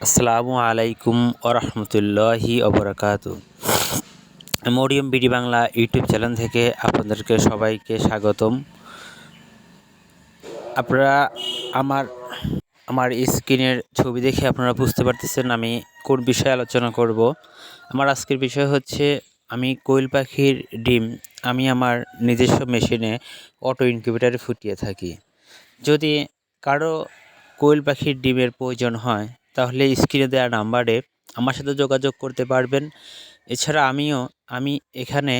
আসসালামু আলাইকুম ওরহমতুল্লাহি ওবরাকাতু। Mariyam BD Bangla YouTube channel থেকে আপনাদেরকে সবাইকে স্বাগতম। আপনারা আমার আমার স্ক্রিনের ছবি দেখে আপনারা বুঝতে পারতেছেন আমি কোন বিষয়ে আলোচনা করব। আমার আজকের বিষয় হচ্ছে আমি কোয়েল পাখির ডিম আমি আমার নিজস্ব মেশিনে অটো ইনকিউবেটরে ফুটিয়ে থাকি। যদি কারো কোয়েল পাখির ডিমের প্রয়োজন হয় তাহলে স্ক্রিনে দেওয়া নাম্বারে আমার সাথে যোগাযোগ করতে পারবেন। এছাড়া আমি এখানে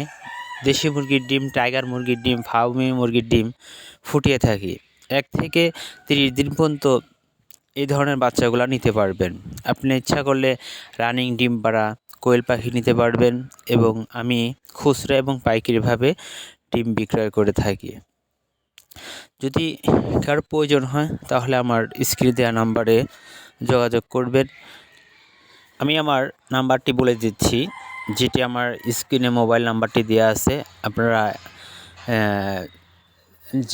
দেশি মুরগির ডিম, টাইগার মুরগির ডিম, ফার্মি মুরগির ডিম ফুটিয়ে থাকি। 1 থেকে 30 দিন পর্যন্ত এই ধরনের বাচ্চাগুলো নিতে পারবেন। আপনি ইচ্ছা করলে রানিং ডিম পাড়া কোয়েল পাখি নিতে পারবেন এবং আমি খুচরা এবং পাইকারিভাবে ডিম বিক্রয় করে থাকি। যদি কারো প্রয়োজন হয় তাহলে আমার স্ক্রিনে দেওয়া নাম্বারে যোগাযোগ করবেন। আমি আমার নাম্বারটি বলে দিচ্ছি, যেটি আমার স্ক্রিনে মোবাইল নাম্বারটি দেওয়া আছে। আপনারা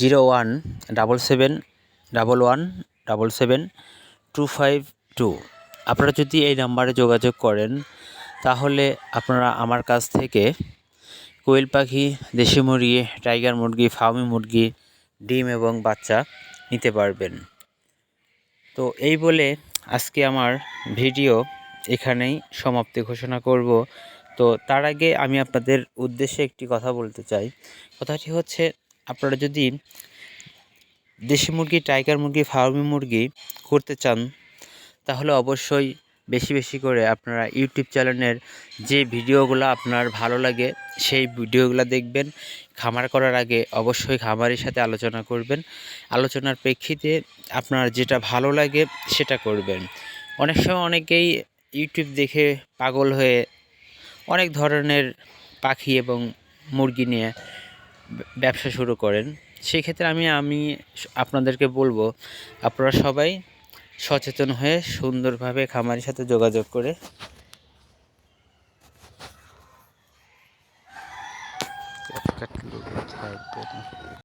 017711772252। আপনারা যদি এই নাম্বারে যোগাযোগ করেন তাহলে আপনারা আমার কাছ থেকে কোয়েল পাখি, দেশি মুরগি, টাইগার মুরগি, ফার্মি মুরগি ডিম এবং বাচ্চা নিতে পারবেন। তো এই বলে আজকে আমার ভিডিও এখানেই সমাপ্তি ঘোষণা করব। তো তার আগে আমি আপনাদের উদ্দেশ্যে একটি কথা বলতে চাই। কথাটি হচ্ছে, আপনারা যদি দেশি মুরগি, টাইগার মুরগি, ফার্মি মুরগি করতে চান তাহলে অবশ্যই বেশি বেশি করে আপনারা ইউটিউব চ্যানেলের যে ভিডিওগুলো আপনার ভালো লাগে সেই ভিডিওগুলো দেখবেন। খামার করার আগে অবশ্যই খামারের সাথে আলোচনা করবেন। আলোচনার প্রেক্ষিতে আপনার যেটা ভালো লাগে সেটা করবেন। অনেক সময় অনেকেই ইউটিউব দেখে পাগল হয়ে অনেক ধরনের পাখি এবং মুরগি নিয়ে ব্যবসা শুরু করেন। সেই ক্ষেত্রে আমি আপনাদেরকে বলবো, আপনারা সবাই সচেতন হয়ে সুন্দরভাবে খামারের সাথে যোগাযোগ করে